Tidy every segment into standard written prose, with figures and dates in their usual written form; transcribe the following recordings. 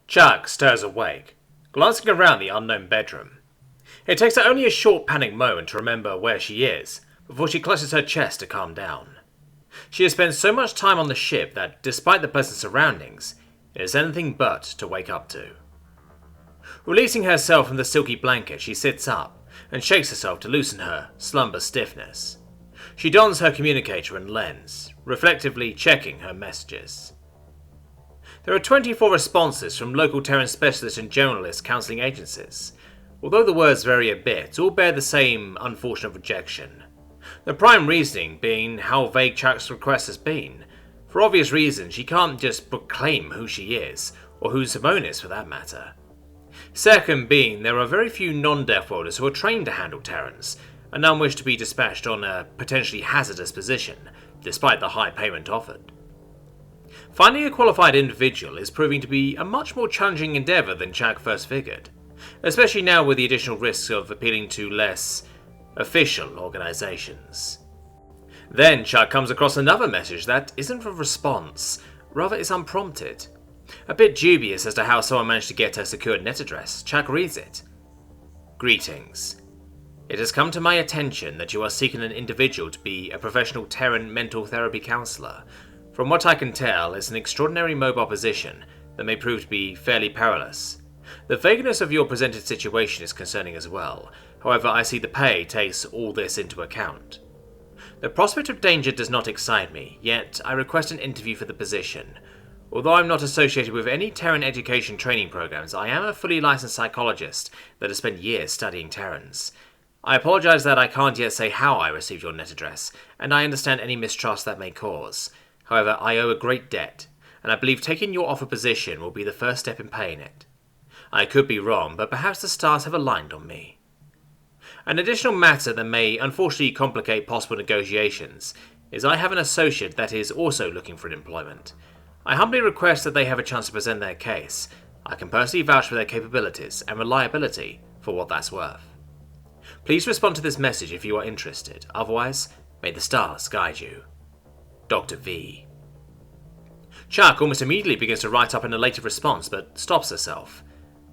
Chuck stirs awake, glancing around the unknown bedroom. It takes her only a short panic moment to remember where she is, before she clutches her chest to calm down. She has spent so much time on the ship that, despite the pleasant surroundings, it is anything but to wake up to. Releasing herself from the silky blanket, she sits up and shakes herself to loosen her slumber stiffness. She dons her communicator and lens, reflectively checking her messages. There are 24 responses from local Terran specialist and generalist counselling agencies. Although the words vary a bit, all bear the same unfortunate rejection. The prime reasoning being how vague Chuck's request has been. For obvious reasons, she can't just proclaim who she is, or who Simone is for that matter. Second being, there are very few non-Deathworlders who are trained to handle Terrans, and none wish to be dispatched on a potentially hazardous position, despite the high payment offered. Finding a qualified individual is proving to be a much more challenging endeavour than Chuck first figured, especially now with the additional risks of appealing to less official organisations. Then Chuck comes across another message that isn't a response, rather is unprompted. A bit dubious as to how someone managed to get her secured net address, Chuck reads it. Greetings. It has come to my attention that you are seeking an individual to be a professional Terran mental therapy counsellor. From what I can tell, it's an extraordinary mobile position that may prove to be fairly perilous. The vagueness of your presented situation is concerning as well, however I see the pay takes all this into account. The prospect of danger does not excite me, yet I request an interview for the position. Although I'm not associated with any Terran education training programs, I am a fully licensed psychologist that has spent years studying Terrans. I apologise that I can't yet say how I received your net address, and I understand any mistrust that may cause. However, I owe a great debt, and I believe taking your offer position will be the first step in paying it. I could be wrong, but perhaps the stars have aligned on me. An additional matter that may unfortunately complicate possible negotiations is I have an associate that is also looking for employment. I humbly request that they have a chance to present their case. I can personally vouch for their capabilities and reliability for what that's worth. Please respond to this message if you are interested, otherwise, may the stars guide you. Dr. V. Chuck almost immediately begins to write up an elated response, but stops herself.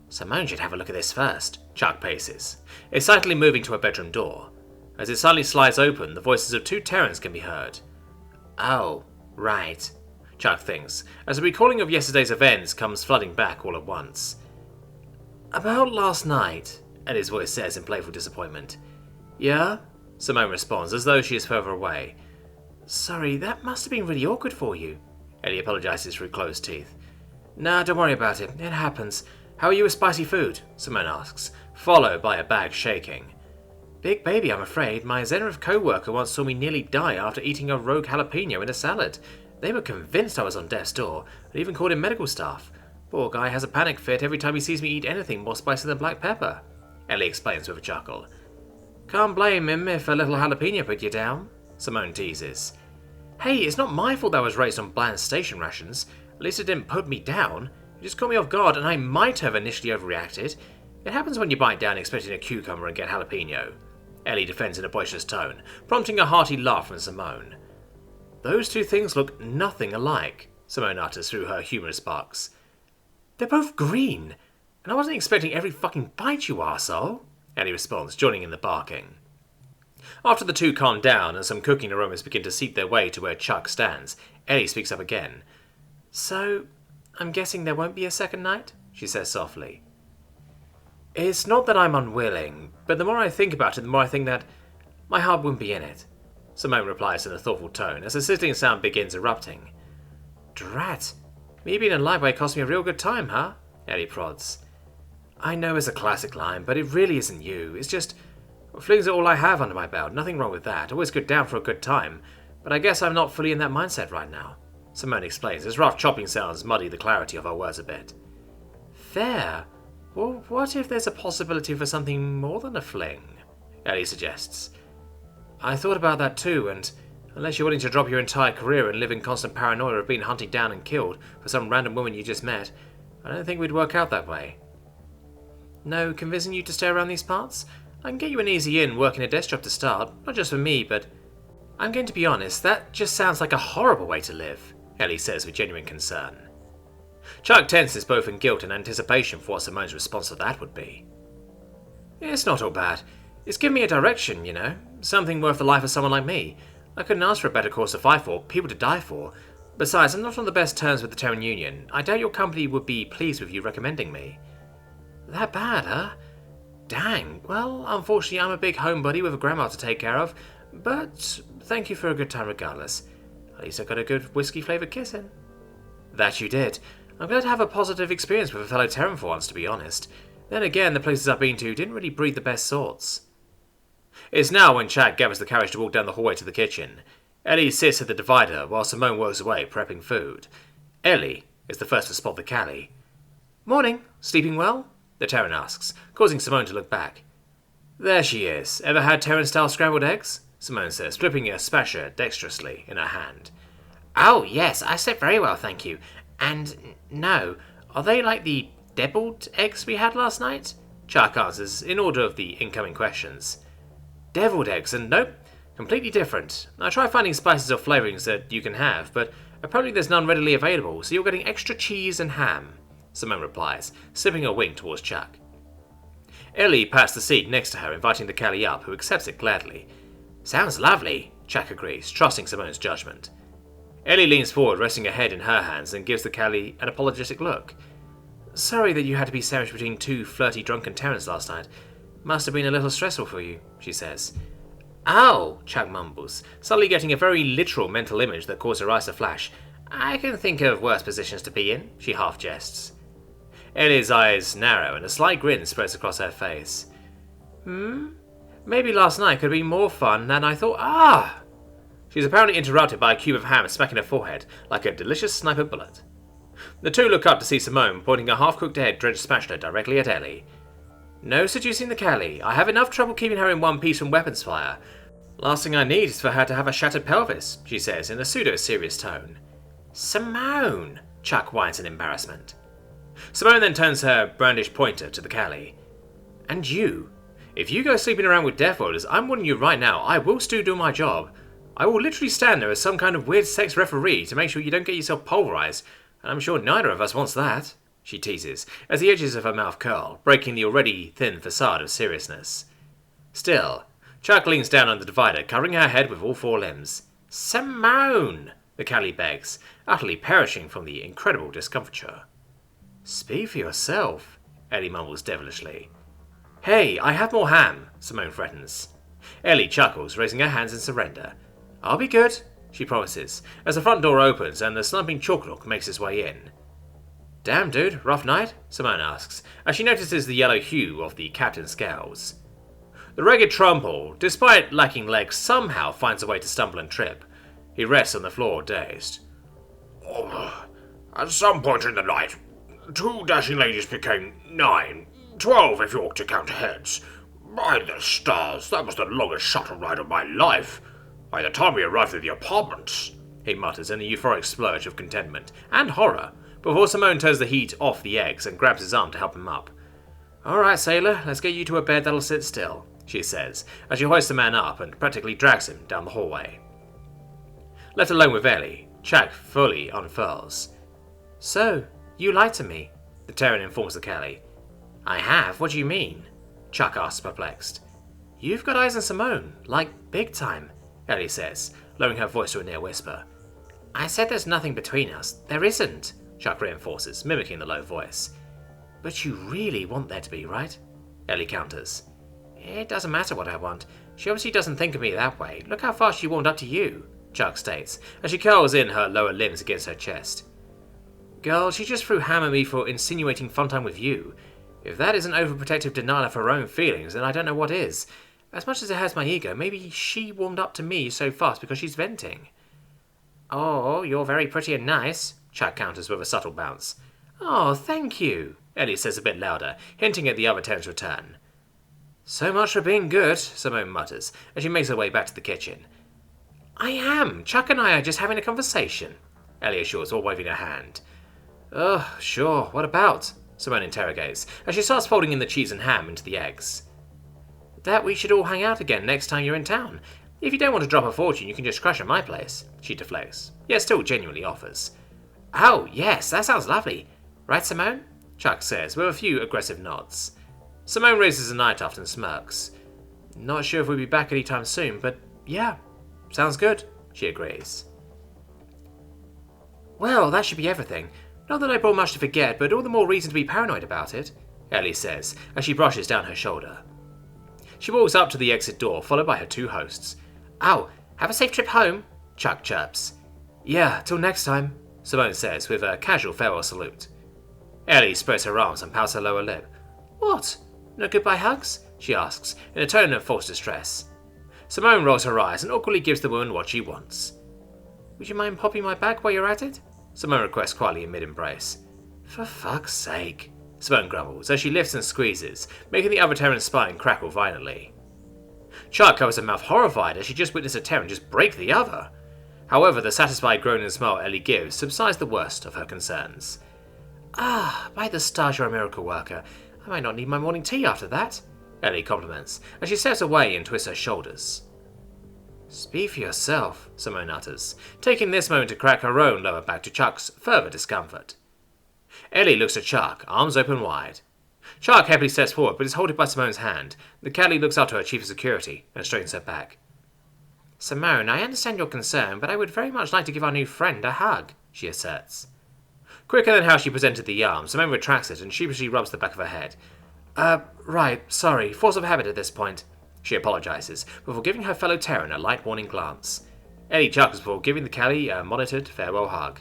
Simone should have a look at this first, Chuck paces, excitedly moving to her bedroom door. As it suddenly slides open, the voices of two Terrans can be heard. Oh, right, Chuck thinks, as the recalling of yesterday's events comes flooding back all at once. About last night, Eddie's voice says in playful disappointment. Yeah? Simone responds, as though she is further away. Sorry, that must have been really awkward for you. Eddie apologises through closed teeth. Nah, don't worry about it. It happens. How are you with spicy food? Simone asks, followed by a bag shaking. Big baby, I'm afraid. My Zenith co-worker once saw me nearly die after eating a rogue jalapeno in a salad. They were convinced I was on death's door, and even called in medical staff. Poor guy has a panic fit every time he sees me eat anything more spicy than black pepper, Ellie explains with a chuckle. Can't blame him if a little jalapeno put you down, Simone teases. Hey, it's not my fault I was raised on bland station rations. At least it didn't put me down. It just caught me off guard, and I might have initially overreacted. It happens when you bite down expecting a cucumber and get jalapeno, Ellie defends in a boisterous tone, prompting a hearty laugh from Simone. Those two things look nothing alike, Simone utters through her humorous sparks. They're both green, and I wasn't expecting every fucking bite, you arsehole, Ellie responds, joining in the barking. After the two calm down and some cooking aromas begin to seep their way to where Chuck stands, Ellie speaks up again. So, I'm guessing there won't be a second night? She says softly. It's not that I'm unwilling, but the more I think about it, the more I think that my heart wouldn't be in it, Simone replies in a thoughtful tone as the sizzling sound begins erupting. Drat, me being in Lightway cost me a real good time, huh? Ellie prods. I know it's a classic line, but it really isn't you. It's just, flings are all I have under my belt, nothing wrong with that. Always good down for a good time, but I guess I'm not fully in that mindset right now, Simone explains as rough chopping sounds muddy the clarity of her words a bit. Fair. Well, what if there's a possibility for something more than a fling? Ellie suggests. I thought about that too, and unless you're willing to drop your entire career and live in constant paranoia of being hunted down and killed for some random woman you just met, I don't think we'd work out that way. No convincing you to stay around these parts? I can get you an easy in working a desk job to start, not just for me, but I'm going to be honest, that just sounds like a horrible way to live, Ellie says with genuine concern. Chuck tenses both in guilt and anticipation for what Simone's response to that would be. It's not all bad. It's given me a direction, you know. Something worth the life of someone like me. I couldn't ask for a better cause to fight for, people to die for. Besides, I'm not on the best terms with the Terran Union. I doubt your company would be pleased with you recommending me. That bad, huh? Dang. Well, unfortunately, I'm a big homebody with a grandma to take care of. But thank you for a good time regardless. At least I got a good whiskey-flavoured kiss in. That you did. I'm glad to have a positive experience with a fellow Terran for once, to be honest. Then again, the places I've been to didn't really breed the best sorts. It's now when Chad gathers the courage to walk down the hallway to the kitchen. Ellie sits at the divider while Simone works away, prepping food. Ellie is the first to spot the Callie. Morning. Sleeping well? The Terran asks, causing Simone to look back. There she is. Ever had Terran-style scrambled eggs? Simone says, flipping a spatula dexterously in her hand. Oh, yes, I slept very well, thank you. And no, are they like the deviled eggs we had last night? Chuck answers in order of the incoming questions. Deviled eggs, and nope, completely different. I tried finding spices or flavourings that you can have, but apparently there's none readily available, so you're getting extra cheese and ham, Simone replies, slipping a wink towards Chuck. Ellie passed the seat next to her, inviting the Callie up, who accepts it gladly. Sounds lovely, Chuck agrees, trusting Simone's judgment. Ellie leans forward, resting her head in her hands, and gives the Callie an apologetic look. Sorry that you had to be sandwiched between two flirty drunken Terrans last night. Must have been a little stressful for you, she says. Oh, Chuck mumbles, suddenly getting a very literal mental image that caused her eyes to flash. I can think of worse positions to be in, she half jests. Ellie's eyes narrow and a slight grin spreads across her face. Maybe last night could have been more fun than I thought. Ah! She's apparently interrupted by a cube of ham smacking her forehead like a delicious sniper bullet. The two look up to see Simone pointing a half-cooked egg-drenched spatula directly at Ellie. No seducing the Callie. I have enough trouble keeping her in one piece from weapons fire. Last thing I need is for her to have a shattered pelvis, she says in a pseudo-serious tone. Simone! Chuck whines in embarrassment. Simone then turns her brandished pointer to the Callie. And you? If you go sleeping around with Deathworlders, I'm warning you right now, I will still do my job. I will literally stand there as some kind of weird sex referee to make sure you don't get yourself pulverized, and I'm sure neither of us wants that, she teases, as the edges of her mouth curl, breaking the already thin facade of seriousness. Still, Chuck leans down on the divider, covering her head with all four limbs. Simone! The Callie begs, utterly perishing from the incredible discomfiture. Speak for yourself, Ellie mumbles devilishly. Hey, I have more ham, Simone threatens. Ellie chuckles, raising her hands in surrender. I'll be good, she promises, as the front door opens and the slumping Chalklook makes his way in. Damn, dude, rough night? Simone asks, as she notices the yellow hue of the captain's scales. The ragged Trumbull, despite lacking legs, somehow finds a way to stumble and trip. He rests on the floor, dazed. At some point in the night, 2 dashing ladies became 9, 12 if you ought to count heads. By the stars, that was the longest shuttle ride of my life. By the time we arrived at the apartments, he mutters in a euphoric splurge of contentment and horror, before Simone turns the heat off the eggs and grabs his arm to help him up. Alright, sailor, let's get you to a bed that'll sit still, she says, as she hoists the man up and practically drags him down the hallway. Left alone with Ellie, Chuck fully unfurls. So, you lied to me, the Terran informs the Callie. I have? What do you mean? Chuck asks, perplexed. You've got eyes on Simone, like big time, Ellie says, lowering her voice to a near whisper. I said there's nothing between us. There isn't, Chuck reinforces, mimicking the low voice. But you really want there to be, right? Ellie counters. It doesn't matter what I want. She obviously doesn't think of me that way. Look how fast she warmed up to you, Chuck states, as she curls in her lower limbs against her chest. Girl, she just threw ham at me for insinuating fun time with you. If that isn't overprotective denial of her own feelings, then I don't know what is. As much as it hurts my ego, maybe she warmed up to me so fast because she's venting. Oh, you're very pretty and nice, Chuck counters with a subtle bounce. Oh, thank you, Ellie says a bit louder, hinting at the other Terran's return. So much for being good, Simone mutters, as she makes her way back to the kitchen. I am. Chuck and I are just having a conversation, Ellie assures while waving her hand. Oh, sure, what about? Simone interrogates, as she starts folding in the cheese and ham into the eggs. That we should all hang out again next time you're in town. If you don't want to drop a fortune, you can just crash at my place, she deflects, yet still genuinely offers. Oh, yes, that sounds lovely. Right, Simone? Chuck says, with a few aggressive nods. Simone raises a night tuft and smirks. Not sure if we'll be back anytime soon, but yeah, sounds good, she agrees. Well, that should be everything. Not that I brought much to forget, but all the more reason to be paranoid about it, Ellie says, as she brushes down her shoulder. She walks up to the exit door, followed by her two hosts. Oh, have a safe trip home, Chuck chirps. Yeah, till next time, Simone says, with a casual farewell salute. Ellie spreads her arms and pouts her lower lip. What? No goodbye hugs? She asks, in a tone of forced distress. Simone rolls her eyes and awkwardly gives the woman what she wants. Would you mind popping my bag while you're at it? Simone requests quietly in mid-embrace. For fuck's sake, Simone grumbles as she lifts and squeezes, making the other Terran's spine crackle violently. Chuck covers her mouth horrified as she just witnessed a Terran just break the other. However, the satisfied groan and smile Ellie gives subsides the worst of her concerns. Ah, by the stars you're a miracle worker. I might not need my morning tea after that, Ellie compliments, as she steps away and twists her shoulders. Speak for yourself, Simone utters, taking this moment to crack her own lower back to Chuck's further discomfort. Ellie looks at Chuck, arms open wide. Chuck happily steps forward but is holding by Simone's hand. The Callie looks up to her chief of security and straightens her back. Simone, I understand your concern, but I would very much like to give our new friend a hug, she asserts. Quicker than how she presented the arm, Simone retracts it and sheepishly rubs the back of her head. Right, sorry, force of habit at this point, she apologizes, before giving her fellow Terran a light warning glance. Ellie chuckles before giving the Callie a monitored farewell hug.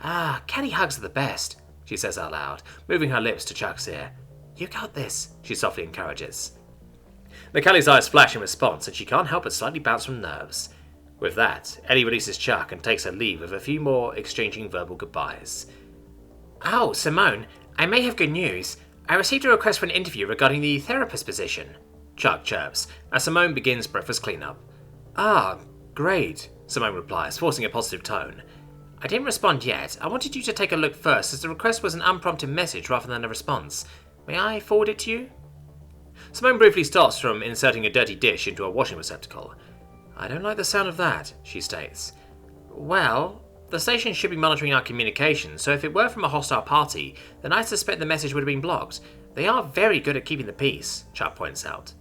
Ah, Callie hugs are the best, she says out loud, moving her lips to Chuck's ear. You got this, she softly encourages. The Callie's eyes flash in response, and she can't help but slightly bounce from nerves. With that, Ellie releases Chuck and takes her leave with a few more exchanging verbal goodbyes. Oh, Simone, I may have good news. I received a request for an interview regarding the therapist position, Chuck chirps, as Simone begins breakfast cleanup. Ah, great, Simone replies, forcing a positive tone. I didn't respond yet. I wanted you to take a look first, as the request was an unprompted message rather than a response. May I forward it to you? Simone briefly stops from inserting a dirty dish into a washing receptacle. I don't like the sound of that, she states. Well, the station should be monitoring our communications, so if it were from a hostile party, then I suspect the message would have been blocked. They are very good at keeping the peace, Chuck points out.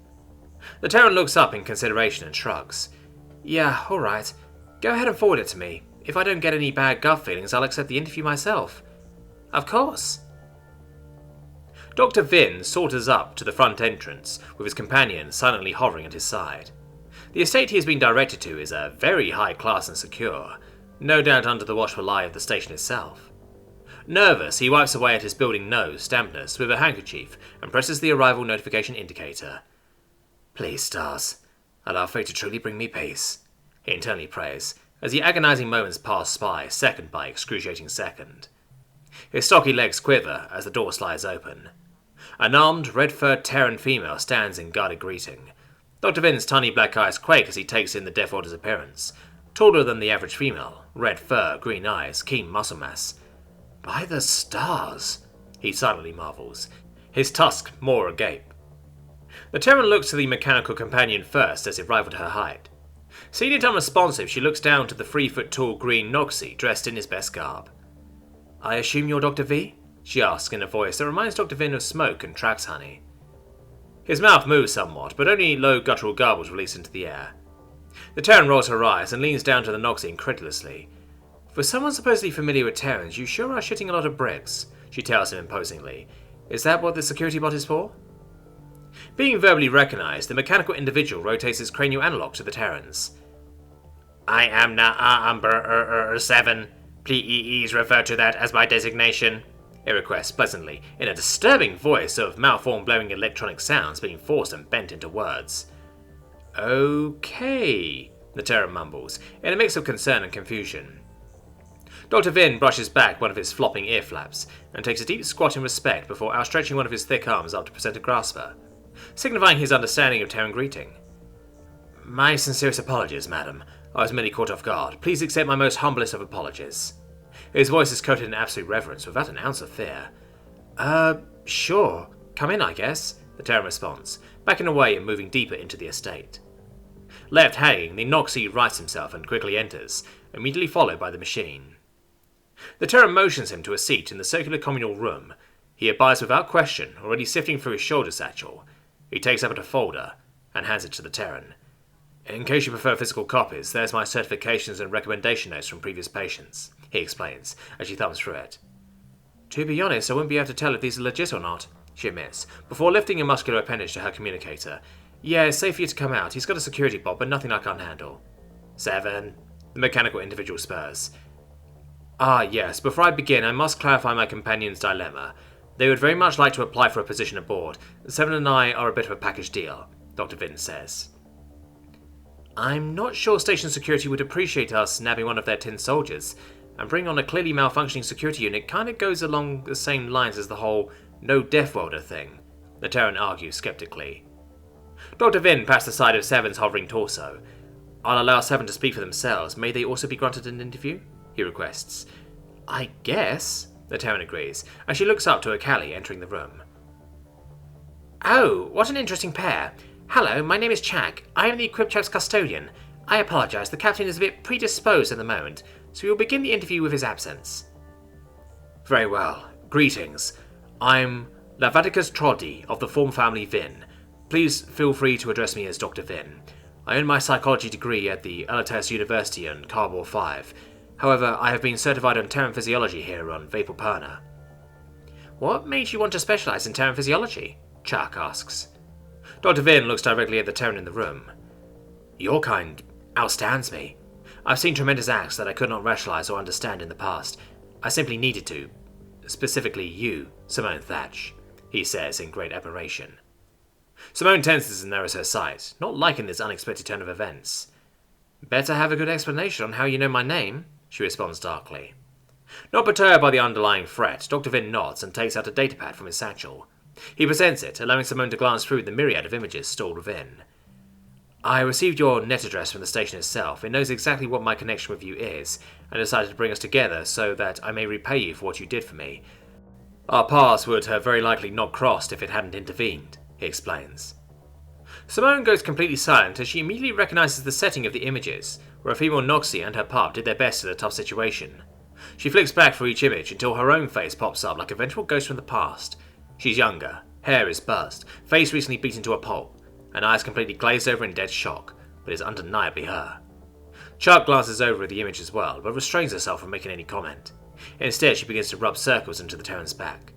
The Terran looks up in consideration and shrugs. Yeah, alright. Go ahead and forward it to me. If I don't get any bad gut feelings, I'll accept the interview myself. Of course. Dr. Vin saunters up to the front entrance, with his companion silently hovering at his side. The estate he has been directed to is a very high class and secure, no doubt under the watchful eye of the station itself. Nervous, he wipes away at his building nose dampness with a handkerchief and presses the arrival notification indicator. Please, stars, allow fate to truly bring me peace, he internally prays, as the agonizing moments pass by, second by excruciating second. His stocky legs quiver as the door slides open. An armed, red-furred Terran female stands in guarded greeting. Dr. Vin's tiny black eyes quake as he takes in the Deathworlder's appearance. Taller than the average female, red fur, green eyes, keen muscle mass. By the stars, he silently marvels, his tusk more agape. The Terran looks to the mechanical companion first as it rivaled her height. Seeing it unresponsive, she looks down to the 3-foot-tall green Noxie dressed in his best garb. I assume you're Dr. V? She asks in a voice that reminds Dr. Vin of smoke and Trax honey. His mouth moves somewhat, but only low guttural garbles release into the air. The Terran rolls her eyes and leans down to the Noxie incredulously. For someone supposedly familiar with Terrans, you sure are shitting a lot of bricks, she tells him imposingly. Is that what the security bot is for? Being verbally recognized, the mechanical individual rotates his cranial analog to the Terrans. I am number 7. Please refer to that as my designation, it requests pleasantly, in a disturbing voice of malformed blowing electronic sounds being forced and bent into words. Okay, the Terran mumbles, in a mix of concern and confusion. Dr. Vin brushes back one of his flopping ear flaps and takes a deep squat in respect before outstretching one of his thick arms up to present a grasper, signifying his understanding of Terran greeting. My sincerest apologies, madam. I was merely caught off guard. Please accept my most humblest of apologies. His voice is coated in absolute reverence, without an ounce of fear. Sure. Come in, I guess, the Terran responds, backing away and moving deeper into the estate. Left hanging, the Noxie rights himself and quickly enters, immediately followed by the machine. The Terran motions him to a seat in the circular communal room. He abides without question, already sifting through his shoulder satchel. He takes up a folder and hands it to the Terran. In case you prefer physical copies, there's my certifications and recommendation notes from previous patients, he explains, as she thumbs through it. To be honest, I wouldn't be able to tell if these are legit or not, she admits, before lifting a muscular appendage to her communicator. Yeah, it's safe for you to come out. He's got a security bot, but nothing I can't handle. 7. The mechanical individual spurs. Ah, yes, before I begin, I must clarify my companion's dilemma. They would very much like to apply for a position aboard. 7 and I are a bit of a package deal, Dr. Vin says. I'm not sure station security would appreciate us nabbing one of their tin soldiers, and bringing on a clearly malfunctioning security unit kind of goes along the same lines as the whole no Deathworlder thing, the Terran argues skeptically. Dr. Vin pats the side of Seven's hovering torso. I'll allow 7 to speak for themselves. May they also be granted an interview? He requests. I guess, the Terran agrees, as she looks up to Akali entering the room. Oh, what an interesting pair. Hello, my name is Chak. I am the Equipchap's custodian. I apologize, the captain is a bit predisposed at the moment, so we will begin the interview with his absence. Very well. Greetings. I'm Lavaticus Troddy of the Form Family Vin. Please feel free to address me as Dr. Vin. I earned my psychology degree at the Alatas University on Carbor 5. However, I have been certified on Terran Physiology here on Vaporperna. What made you want to specialize in Terran Physiology? Chak asks. Dr. Vin looks directly at the Terran in the room. Your kind outstands me. I've seen tremendous acts that I could not rationalize or understand in the past. I simply needed to. Specifically you, Simone Thatch, he says in great admiration. Simone tenses and narrows her sight, not liking this unexpected turn of events. Better have a good explanation on how you know my name, she responds darkly. Not perturbed by the underlying threat, Dr. Vin nods and takes out a datapad from his satchel. He presents it, allowing Simone to glance through the myriad of images stored within. I received your net address from the station itself. It knows exactly what my connection with you is, and decided to bring us together so that I may repay you for what you did for me. Our paths would have very likely not crossed if it hadn't intervened, he explains. Simone goes completely silent as she immediately recognizes the setting of the images, where a female Noxie and her pup did their best in a tough situation. She flicks back for each image until her own face pops up like a vengeful ghost from the past. She's younger, hair is buzzed, face recently beaten to a pulp, and eyes completely glazed over in dead shock, but is undeniably her. Chuck glances over at the image as well, but restrains herself from making any comment. Instead, she begins to rub circles into the Terran's back.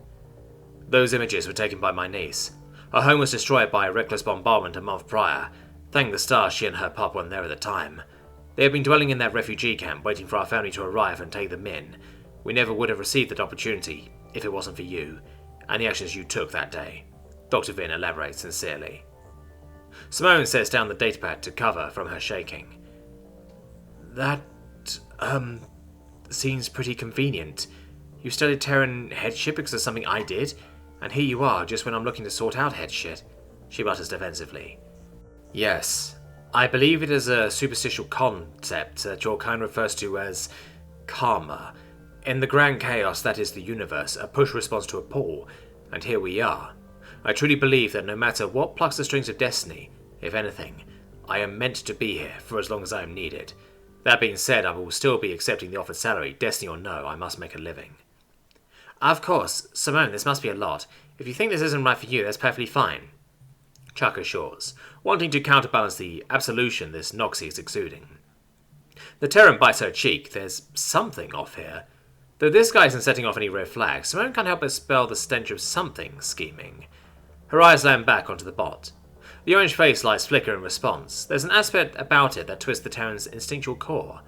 Those images were taken by my niece. Her home was destroyed by a reckless bombardment a month prior. Thank the stars she and her pup weren't there at the time. They had been dwelling in that refugee camp, waiting for our family to arrive and take them in. We never would have received that opportunity if it wasn't for you, and the actions you took that day. Dr. Vin elaborates sincerely. Simone sets down the datapad to cover from her shaking. That, seems pretty convenient. You studied Terran headship because of something I did, and here you are just when I'm looking to sort out headship, she mutters defensively. Yes, I believe it is a superstitial concept that your kind refers to as karma. In the grand chaos that is the universe, a push responds to a pull, and here we are. I truly believe that no matter what plucks the strings of destiny, if anything, I am meant to be here for as long as I am needed. That being said, I will still be accepting the offered salary, destiny or no, I must make a living. Of course, Simone, this must be a lot. If you think this isn't right for you, that's perfectly fine, Chuck assures, wanting to counterbalance the absolution this Noxie is exuding. The Terran bites her cheek. There's something off here. Though this guy isn't setting off any red flags, Simone can't help but smell the stench of something scheming. Her eyes land back onto the bot. The orange face lights flicker in response. There's an aspect about it that twists the Terran's instinctual core.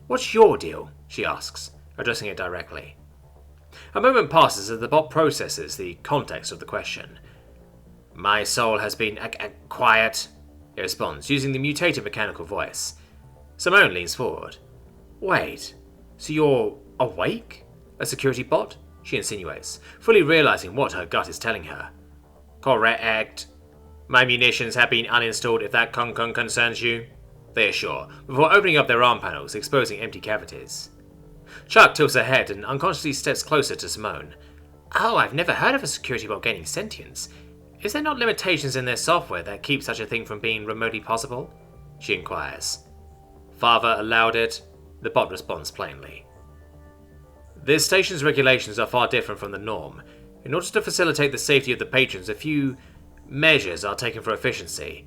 What's your deal? She asks, addressing it directly. A moment passes as the bot processes the context of the question. My soul has been quiet, it responds, using the mutated mechanical voice. Simone leans forward. Wait, so you're awake? A security bot? She insinuates, fully realizing what her gut is telling her. Correct. My munitions have been uninstalled if that concerns you, they assure, before opening up their arm panels, exposing empty cavities. Chuck tilts her head and unconsciously steps closer to Simone. Oh, I've never heard of a security bot gaining sentience. Is there not limitations in their software that keep such a thing from being remotely possible? She inquires. Father allowed it, the bot responds plainly. This station's regulations are far different from the norm. In order to facilitate the safety of the patrons, a few measures are taken for efficiency.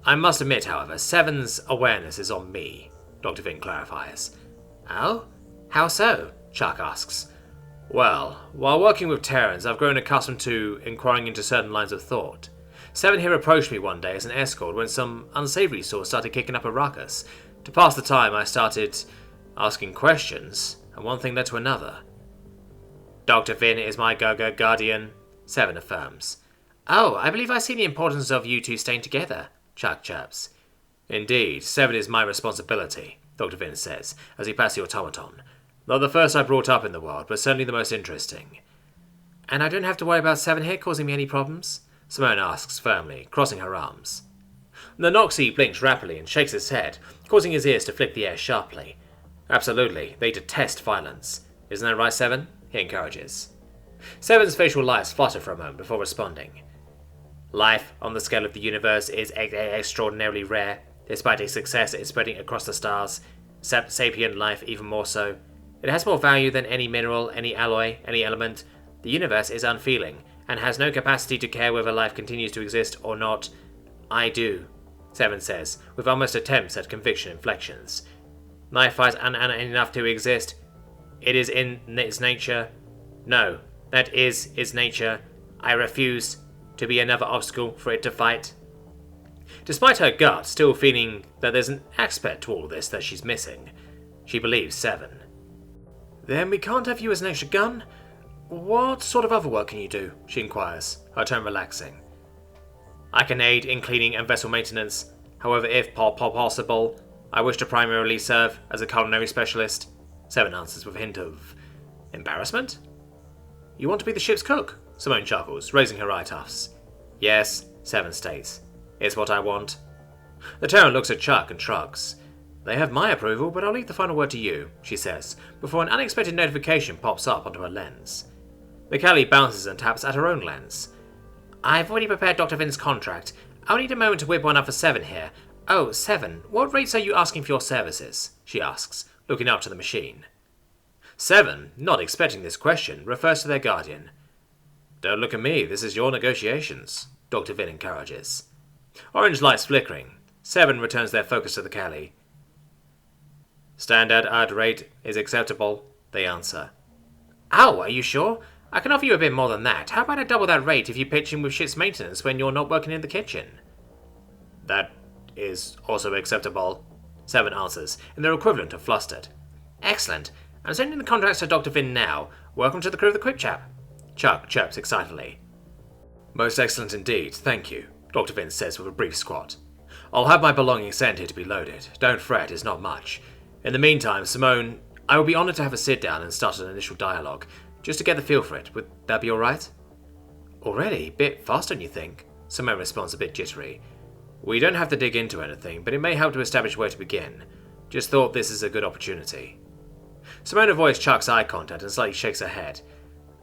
I must admit, however, Seven's awareness is on me, Dr. Vin clarifies. Oh? How so? Chuck asks. Well, while working with Terrans, I've grown accustomed to inquiring into certain lines of thought. Seven here approached me one day as an escort when some unsavory source started kicking up a ruckus. To pass the time, I started asking questions, and one thing led to another. Dr. Vin is my guardian, Seven affirms. Oh, I believe I see the importance of you two staying together, Chuck chirps. Indeed, Seven is my responsibility, Dr. Vin says, as he pats the automaton. Not the first I brought up in the world, but certainly the most interesting. And I don't have to worry about Seven here causing me any problems? Simone asks firmly, crossing her arms. The Noxie blinks rapidly and shakes his head, causing his ears to flick the air sharply. Absolutely, they detest violence. Isn't that right, Seven? He encourages. Seven's facial lights flutter for a moment before responding. Life, on the scale of the universe, is extraordinarily rare, despite its success in spreading across the stars. Sapient life even more so. It has more value than any mineral, any alloy, any element. The universe is unfeeling, and has no capacity to care whether life continues to exist or not. I do, Seven says, with almost attempts at conviction inflections. Life is enough to exist. It is in its nature. No, that is its nature. I refuse to be another obstacle for it to fight. Despite her gut still feeling that there's an aspect to all this that she's missing, she believes Seven. Then we can't have you as an extra gun? What sort of other work can you do? She inquires, her tone relaxing. I can aid in cleaning and vessel maintenance. However, if possible, I wish to primarily serve as a culinary specialist. Seven answers with a hint of embarrassment. You want to be the ship's cook? Simone chuckles, raising her eye tufts. Yes, Seven states. It's what I want. The Terran looks at Chuck and shrugs. They have my approval, but I'll leave the final word to you, she says, before an unexpected notification pops up onto her lens. McKelly bounces and taps at her own lens. I've already prepared Dr. Vin's contract. I'll need a moment to whip one up for Seven here. Oh, Seven, what rates are you asking for your services? She asks, looking up to the machine. Seven, not expecting this question, refers to their guardian. Don't look at me, this is your negotiations, Dr. Vin encourages. Orange lights flickering. Seven returns their focus to the Cali. Standard ad rate is acceptable, they answer. Oh, are you sure? I can offer you a bit more than that. How about I double that rate if you pitch in with ship's maintenance when you're not working in the kitchen? That is also acceptable, Seven answers, in their equivalent of flustered. Excellent. I'm sending the contracts to Dr. Vin now. Welcome to the crew of the Quick Chap. Chuck chirps excitedly. Most excellent indeed, thank you, Dr. Vin says with a brief squat. I'll have my belongings sent here to be loaded. Don't fret, it's not much. In the meantime, Simone, I will be honoured to have a sit down and start an initial dialogue, just to get the feel for it. Would that be alright? Already? Bit fast, don't you think? Simone responds a bit jittery. We don't have to dig into anything, but it may help to establish where to begin. Just thought this is a good opportunity. Simone avoids Chuck's eye contact and slightly shakes her head.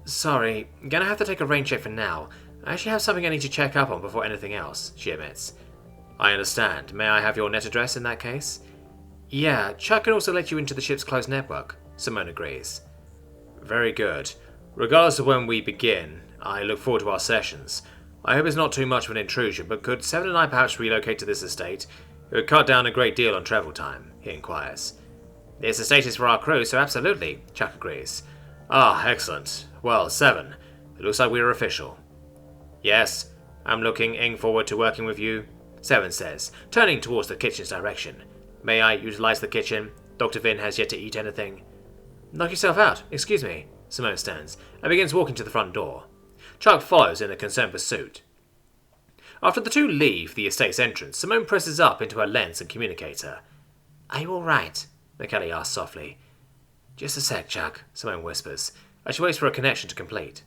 Sorry, gonna have to take a rain check for now. I actually have something I need to check up on before anything else, she admits. I understand. May I have your net address in that case? Yeah, Chuck can also let you into the ship's closed network, Simone agrees. Very good. Regardless of when we begin, I look forward to our sessions. I hope it's not too much of an intrusion, but could Seven and I perhaps relocate to this estate? It would cut down a great deal on travel time, he inquires. This estate is for our crew, so absolutely, Chuck agrees. Ah, excellent. Well, Seven, it looks like we're official. Yes, I'm looking forward to working with you, Seven says, turning towards the kitchen's direction. May I utilize the kitchen? Dr. Vin has yet to eat anything. Knock yourself out, excuse me, Simone stands, and begins walking to the front door. Chuck follows in a concerned pursuit. After the two leave the estate's entrance, Simone presses up into her lens and communicator. Are you alright? McKelly asks softly. Just a sec, Chuck, Simone whispers, as she waits for a connection to complete.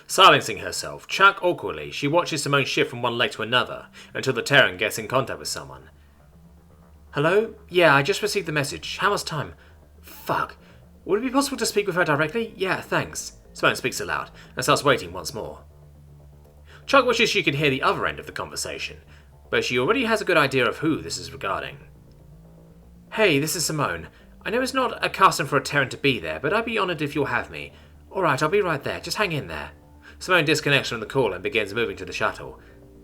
Silencing herself, Chuck awkwardly, she watches Simone shift from one leg to another until the Terran gets in contact with someone. Hello? Yeah, I just received the message. How much time? Fuck. Would it be possible to speak with her directly? Yeah, thanks. Simone speaks aloud and starts waiting once more. Chuck wishes she could hear the other end of the conversation, but she already has a good idea of who this is regarding. Hey, this is Simone. I know it's not a custom for a Terran to be there, but I'd be honoured if you'll have me. Alright, I'll be right there. Just hang in there. Simone disconnects from the call and begins moving to the shuttle.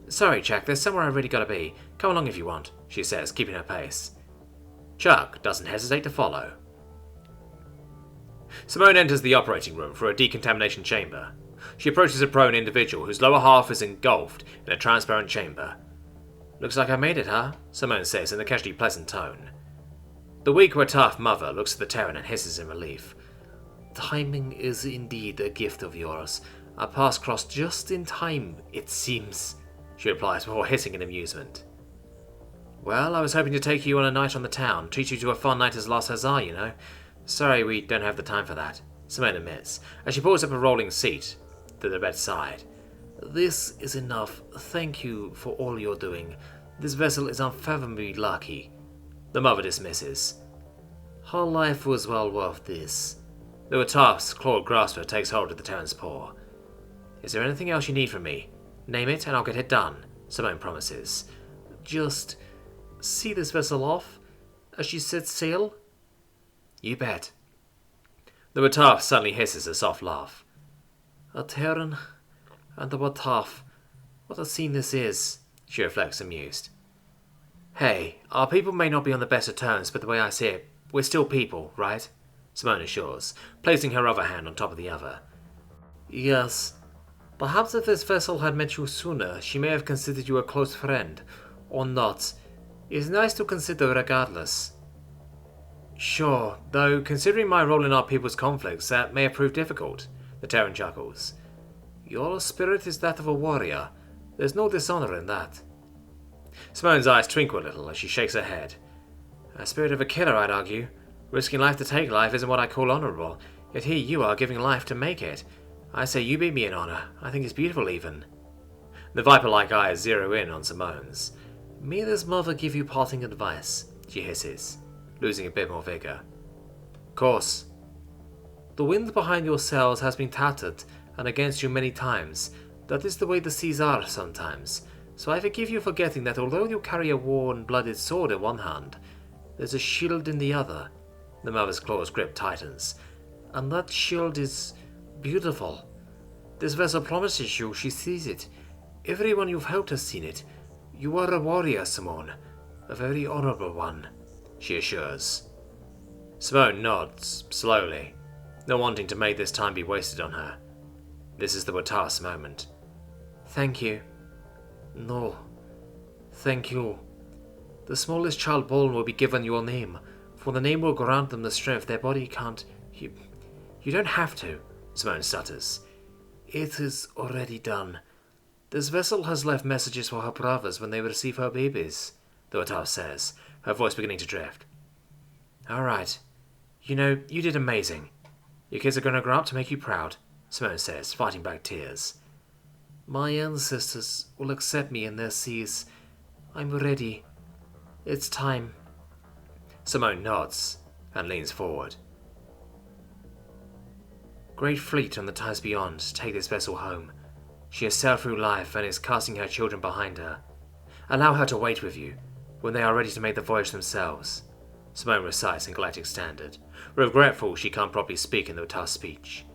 Sorry, Jack, there's somewhere I've really got to be. Come along if you want, she says, keeping her pace. Chuck doesn't hesitate to follow. Simone enters the operating room for a decontamination chamber. She approaches a prone individual whose lower half is engulfed in a transparent chamber. Looks like I made it, huh? Simone says in a casually pleasant tone. The weak but tough mother looks at the Terran and hisses in relief. Timing is indeed a gift of yours. Our paths crossed just in time, it seems, she replies before hissing in amusement. Well, I was hoping to take you on a night on the town, treat you to a fun night as last huzzah, you know. Sorry, we don't have the time for that, Simone admits, as she pulls up a rolling seat to the bedside. This is enough. Thank you for all you're doing. This vessel is unfathomably lucky. The mother dismisses. Her life was well worth this. The Wataf's clawed grasper takes hold of the Terran's paw. Is there anything else you need from me? Name it and I'll get it done, Simone promises. Just see this vessel off as she sets sail? You bet. The Wataf suddenly hisses a soft laugh. A Terran and the Wataf. What a scene this is, she reflects amused. Hey, our people may not be on the best of terms, but the way I see it, we're still people, right? Simone assures, placing her other hand on top of the other. Yes. Perhaps if this vessel had met you sooner, she may have considered you a close friend. Or not. It's nice to consider regardless. Sure, though considering my role in our people's conflicts, that may have proved difficult, the Terran chuckles. Your spirit is that of a warrior. There's no dishonor in that. Simone's eyes twinkle a little as she shakes her head. A spirit of a killer, I'd argue. Risking life to take life isn't what I call honorable, yet here you are giving life to make it. I say you beat me in honor. I think it's beautiful even. The viper-like eyes zero in on Simone's. May this mother give you parting advice, she hisses, losing a bit more vigor. Course. The wind behind your sails has been tattered and against you many times. That is the way the seas are sometimes. So I forgive you forgetting that although you carry a worn-blooded sword in one hand, there's a shield in the other. The mother's claws grip tightens. And that shield is beautiful. This vessel promises you she sees it. Everyone you've helped has seen it. You are a warrior, Simone. A very honorable one, she assures. Simone nods, slowly, not wanting to make this time be wasted on her. This is the Wataf's moment. Thank you. No. Thank you. The smallest child born will be given your name, for the name will grant them the strength their body can't. You don't have to, Simone stutters. It is already done. This vessel has left messages for her brothers when they receive her babies, the Wataf says, her voice beginning to drift. Alright. You know, you did amazing. Your kids are going to grow up to make you proud, Simone says, fighting back tears. My ancestors will accept me in their seas. I'm ready. It's time. Simone nods and leans forward. Great fleet on the tides beyond take this vessel home. She has sailed through life and is casting her children behind her. Allow her to wait with you when they are ready to make the voyage themselves, Simone recites in Galactic Standard, regretful she can't properly speak in the Wataf's speech.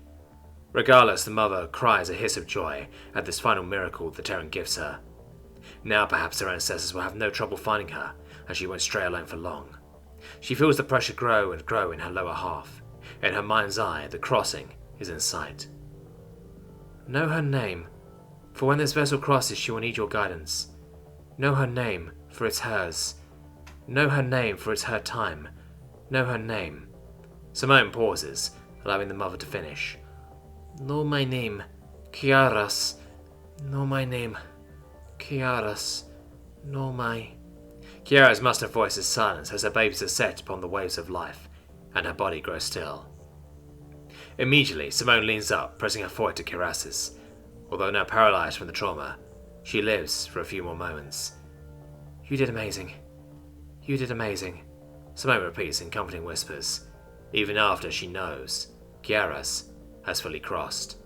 Regardless, the mother cries a hiss of joy at this final miracle the Terran gives her. Now perhaps her ancestors will have no trouble finding her, and she won't stray alone for long. She feels the pressure grow and grow in her lower half. In her mind's eye, the crossing is in sight. Know her name, for when this vessel crosses she will need your guidance. Know her name, for it's hers. Know her name, for it's her time. Know her name. Simone pauses, allowing the mother to finish. Know my name, Kiaras. Know my name, Kiaras. Know my... Kiara's mustered voice is silenced as her babies are set upon the waves of life, and her body grows still. Immediately, Simone leans up, pressing her forehead to Kiaras's. Although now paralyzed from the trauma, she lives for a few more moments. You did amazing. You did amazing, Simone repeats in comforting whispers, even after she knows Kiaras has fully crossed.